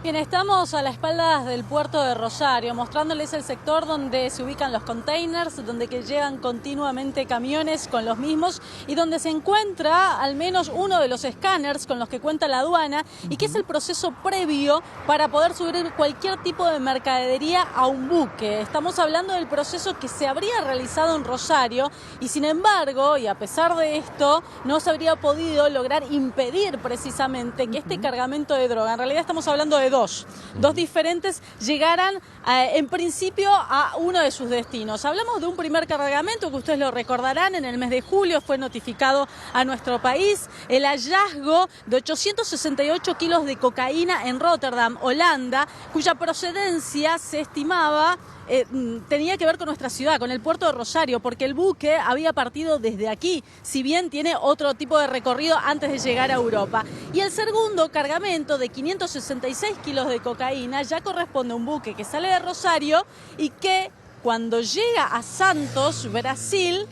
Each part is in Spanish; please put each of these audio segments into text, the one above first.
Bien, estamos a la espalda del puerto de Rosario, mostrándoles el sector donde se ubican los containers, donde que llegan continuamente camiones con los mismos y donde se encuentra al menos uno de los escáneres con los que cuenta la aduana y que es el proceso previo para poder subir cualquier tipo de mercadería a un buque. Estamos hablando del proceso que se habría realizado en Rosario y sin embargo, y a pesar de esto, no se habría podido lograr impedir precisamente que este cargamento de droga, en realidad estamos hablando de dos diferentes, llegaran en principio a uno de sus destinos. Hablamos de un primer cargamento que ustedes lo recordarán, en el mes de julio fue notificado a nuestro país el hallazgo de 868 kilos de cocaína en Rotterdam, Holanda, cuya procedencia se estimaba tenía que ver con nuestra ciudad, con el puerto de Rosario, porque el buque había partido desde aquí, si bien tiene otro tipo de recorrido antes de llegar a Europa. Y el segundo cargamento de 566 kilos de cocaína ya corresponde a un buque que sale de Rosario y que cuando llega a Santos, Brasil,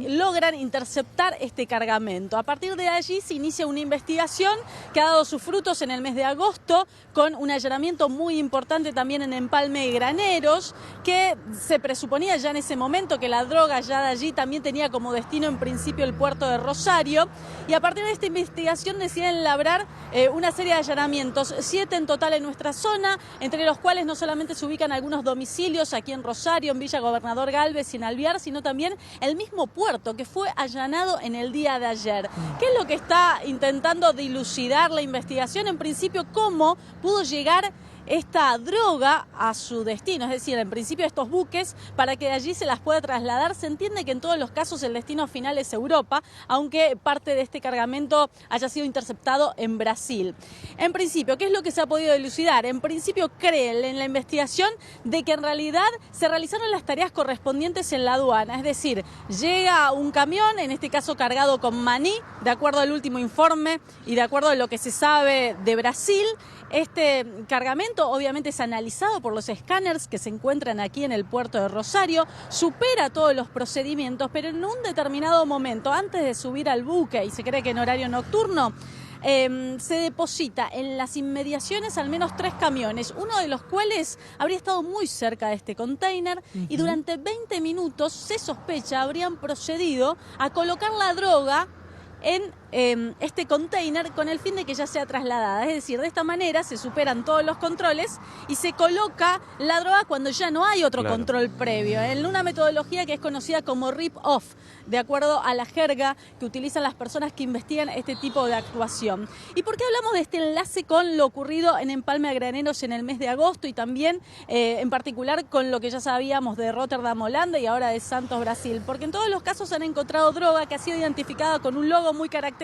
logran interceptar este cargamento. A partir de allí se inicia una investigación que ha dado sus frutos en el mes de agosto con un allanamiento muy importante también en Empalme de Graneros, que se presuponía ya en ese momento que la droga ya de allí también tenía como destino en principio el puerto de Rosario, y a partir de esta investigación deciden labrar una serie de allanamientos, 7 en total en nuestra zona, entre los cuales no solamente se ubican algunos domicilios aquí en Rosario, en Villa Gobernador Galvez y en Alvear, sino también el mismo puerto que fue allanado en el día de ayer. ¿Qué es lo que está intentando dilucidar la investigación? En principio, ¿cómo pudo llegar esta droga a su destino? Es decir, en principio estos buques, para que de allí se las pueda trasladar. Se entiende que en todos los casos el destino final es Europa, aunque parte de este cargamento haya sido interceptado en Brasil. En principio, ¿qué es lo que se ha podido dilucidar? En principio creen en la investigación de que en realidad se realizaron las tareas correspondientes en la aduana, es decir, llega un camión, en este caso cargado con maní, de acuerdo al último informe y de acuerdo a lo que se sabe de Brasil. Este cargamento obviamente es analizado por los escáneres que se encuentran aquí en el puerto de Rosario, supera todos los procedimientos, pero en un determinado momento, antes de subir al buque, y se cree que en horario nocturno, se deposita en las inmediaciones al menos 3 camiones, uno de los cuales habría estado muy cerca de este container y durante 20 minutos se sospecha habrían procedido a colocar la droga en este container con el fin de que ya sea trasladada. Es decir, de esta manera se superan todos los controles y se coloca la droga cuando ya no hay otro control previo, en una metodología que es conocida como rip-off, de acuerdo a la jerga que utilizan las personas que investigan este tipo de actuación. ¿Y por qué hablamos de este enlace con lo ocurrido en Empalme de Graneros en el mes de agosto y también en particular con lo que ya sabíamos de Rotterdam, Holanda y ahora de Santos, Brasil? Porque en todos los casos han encontrado droga que ha sido identificada con un logo muy característico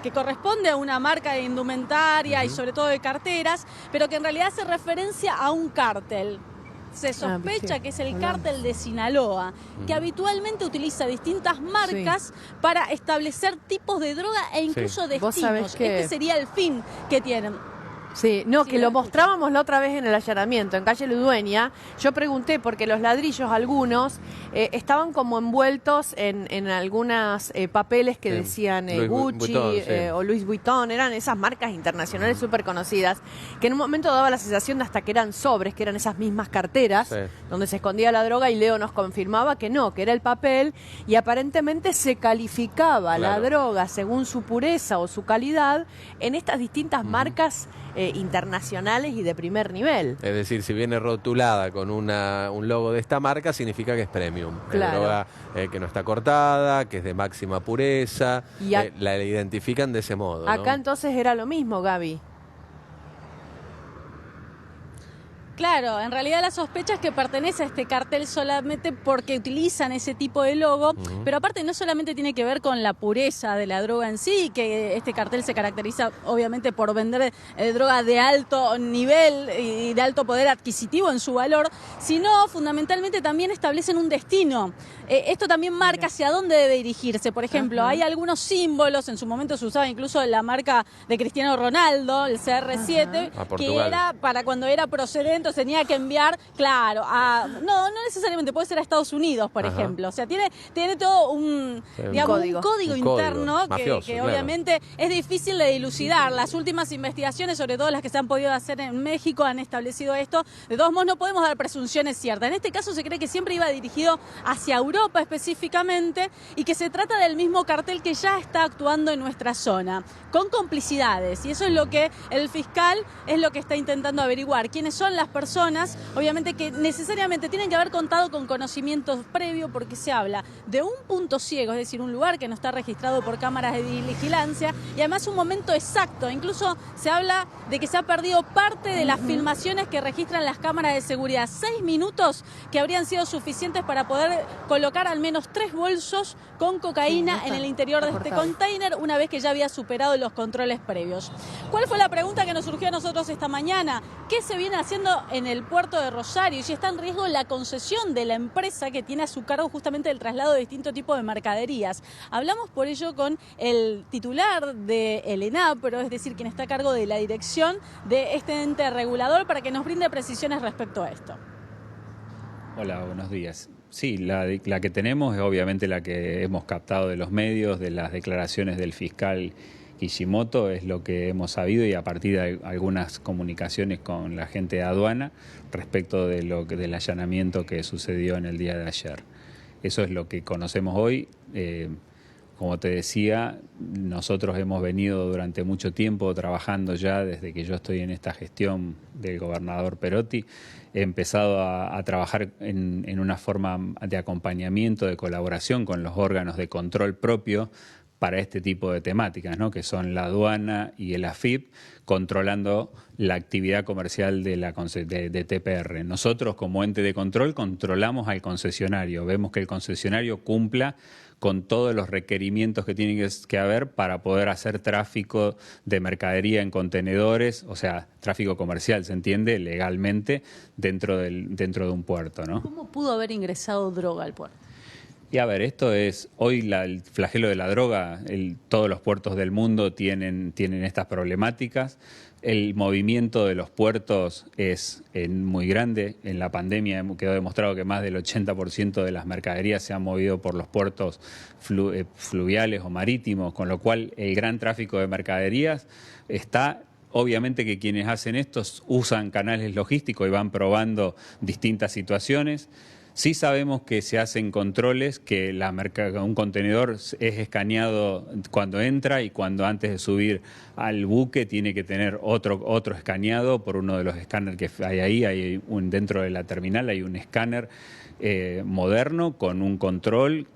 que corresponde a una marca de indumentaria y sobre todo de carteras, pero que en realidad hace referencia a un cártel. Se sospecha que es el cártel de Sinaloa, que habitualmente utiliza distintas marcas para establecer tipos de droga e incluso destinos. Este sería el fin que tienen. Sí, no, que lo mostrábamos la otra vez en el allanamiento, en calle Ludueña. Yo pregunté porque los ladrillos, algunos, estaban como envueltos en algunos papeles que decían Gucci o Louis Vuitton, eran esas marcas internacionales súper conocidas, que en un momento daba la sensación de hasta que eran sobres, que eran esas mismas carteras donde se escondía la droga, y Leo nos confirmaba que no, que era el papel, y aparentemente se calificaba la droga según su pureza o su calidad en estas distintas marcas internacionales y de primer nivel. Es decir, si viene rotulada con un logo de esta marca, significa que es premium. Es droga que no está cortada, que es de máxima pureza, la identifican de ese modo, ¿no? Acá entonces era lo mismo, Gaby. Claro, en realidad la sospecha es que pertenece a este cartel solamente porque utilizan ese tipo de logo, pero aparte no solamente tiene que ver con la pureza de la droga en sí, que este cartel se caracteriza obviamente por vender droga de alto nivel y de alto poder adquisitivo en su valor, sino fundamentalmente también establecen un destino. Esto también marca hacia dónde debe dirigirse. Por ejemplo, hay algunos símbolos, en su momento se usaba incluso la marca de Cristiano Ronaldo, el CR7, que era para cuando era procedente, momento se tenía que enviar, claro, no necesariamente, puede ser a Estados Unidos, por ejemplo. O sea, tiene todo un código interno mafioso, que obviamente es difícil de dilucidar. Las últimas investigaciones, sobre todo las que se han podido hacer en México, han establecido esto. De todos modos, no podemos dar presunciones ciertas. En este caso se cree que siempre iba dirigido hacia Europa específicamente y que se trata del mismo cartel que ya está actuando en nuestra zona, con complicidades. Y eso es lo que el fiscal está intentando averiguar. ¿Quiénes son las personas? Obviamente que necesariamente tienen que haber contado con conocimientos previos, porque se habla de un punto ciego, es decir, un lugar que no está registrado por cámaras de vigilancia, y además un momento exacto. Incluso se habla de que se ha perdido parte de las filmaciones que registran las cámaras de seguridad. 6 minutos que habrían sido suficientes para poder colocar al menos 3 bolsos con cocaína en el interior de este container, una vez que ya había superado los controles previos. ¿Cuál fue la pregunta que nos surgió a nosotros esta mañana? ¿Qué se viene haciendo en el puerto de Rosario? Y si está en riesgo la concesión de la empresa que tiene a su cargo justamente el traslado de distintos tipos de mercaderías. Hablamos por ello con el titular del ENAPRO, es decir, quien está a cargo de la dirección de este ente regulador, para que nos brinde precisiones respecto a esto. Hola, buenos días. Sí, la que tenemos es obviamente la que hemos captado de los medios, de las declaraciones del fiscal Kishimoto, es lo que hemos sabido, y a partir de algunas comunicaciones con la gente de aduana respecto del allanamiento que sucedió en el día de ayer. Eso es lo que conocemos hoy. Como te decía, nosotros hemos venido durante mucho tiempo trabajando ya desde que yo estoy en esta gestión del gobernador Perotti. He empezado a trabajar en una forma de acompañamiento, de colaboración con los órganos de control propio para este tipo de temáticas, ¿no? Que son la aduana y el AFIP, controlando la actividad comercial de TPR. Nosotros, como ente de control, controlamos al concesionario. Vemos que el concesionario cumpla con todos los requerimientos que tiene que haber para poder hacer tráfico de mercadería en contenedores, o sea, tráfico comercial, ¿se entiende? Legalmente dentro de un puerto, ¿no? ¿Cómo pudo haber ingresado droga al puerto? Y a ver, esto es, hoy el flagelo de la droga, todos los puertos del mundo tienen estas problemáticas. El movimiento de los puertos es muy grande. En la pandemia quedó demostrado que más del 80% de las mercaderías se han movido por los puertos fluviales o marítimos, con lo cual el gran tráfico de mercaderías está. Obviamente que quienes hacen esto usan canales logísticos y van probando distintas situaciones. Sí sabemos que se hacen controles, que un contenedor es escaneado cuando entra, y cuando antes de subir al buque tiene que tener otro escaneado por uno de los escáneres que hay ahí. Dentro de la terminal hay un escáner moderno con un control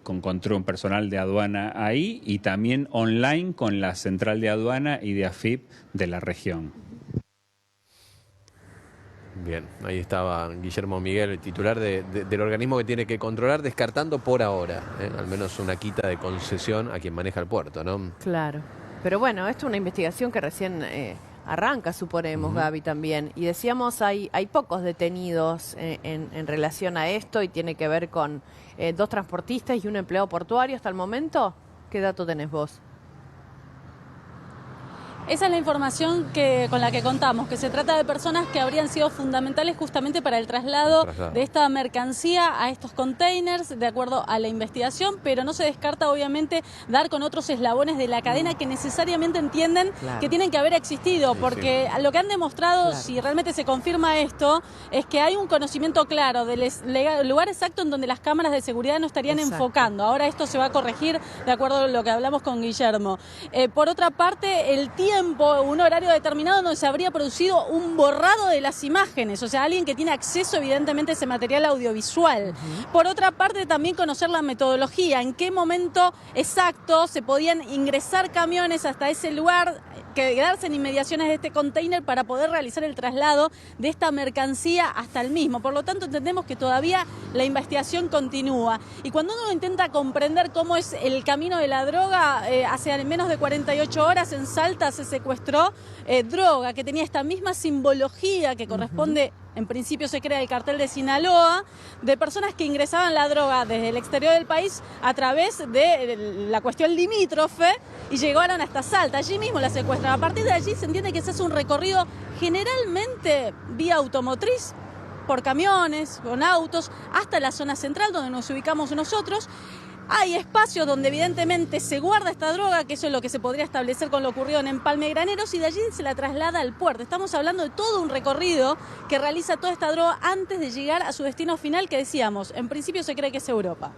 personal de aduana ahí, y también online con la central de aduana y de AFIP de la región. Bien, ahí estaba Guillermo Miguel, el titular del organismo que tiene que controlar, descartando por ahora, al menos una quita de concesión a quien maneja el puerto, ¿no? Claro, pero bueno, esto es una investigación que recién arranca, suponemos, Gaby, también. Y decíamos, hay pocos detenidos en relación a esto, y tiene que ver con 2 transportistas y un empleado portuario hasta el momento. ¿Qué dato tenés vos? Esa es la información con la que contamos, que se trata de personas que habrían sido fundamentales justamente para el traslado de esta mercancía a estos containers, de acuerdo a la investigación, pero no se descarta obviamente dar con otros eslabones de la cadena que necesariamente entienden que tienen que haber existido, porque lo que han demostrado, si realmente se confirma esto, es que hay un conocimiento claro del lugar exacto en donde las cámaras de seguridad no estarían enfocando. Ahora esto se va a corregir de acuerdo a lo que hablamos con Guillermo. Por otra parte, el tiempo, un horario determinado donde se habría producido un borrado de las imágenes, o sea, alguien que tiene acceso evidentemente a ese material audiovisual. Por otra parte, también conocer la metodología, en qué momento exacto se podían ingresar camiones hasta ese lugar, quedarse en inmediaciones de este container para poder realizar el traslado de esta mercancía hasta el mismo. Por lo tanto, entendemos que todavía la investigación continúa. Y cuando uno intenta comprender cómo es el camino de la droga, hace menos de 48 horas en Salta se secuestró droga que tenía esta misma simbología que corresponde, en principio se crea el cartel de Sinaloa, de personas que ingresaban la droga desde el exterior del país a través de la cuestión limítrofe y llegaron hasta Salta. Allí mismo la secuestran. A partir de allí se entiende que se hace un recorrido generalmente vía automotriz por camiones, con autos, hasta la zona central donde nos ubicamos nosotros. Hay espacios donde evidentemente se guarda esta droga, que eso es lo que se podría establecer con lo ocurrido en Empalme Graneros, y de allí se la traslada al puerto. Estamos hablando de todo un recorrido que realiza toda esta droga antes de llegar a su destino final, que decíamos, en principio se cree que es Europa.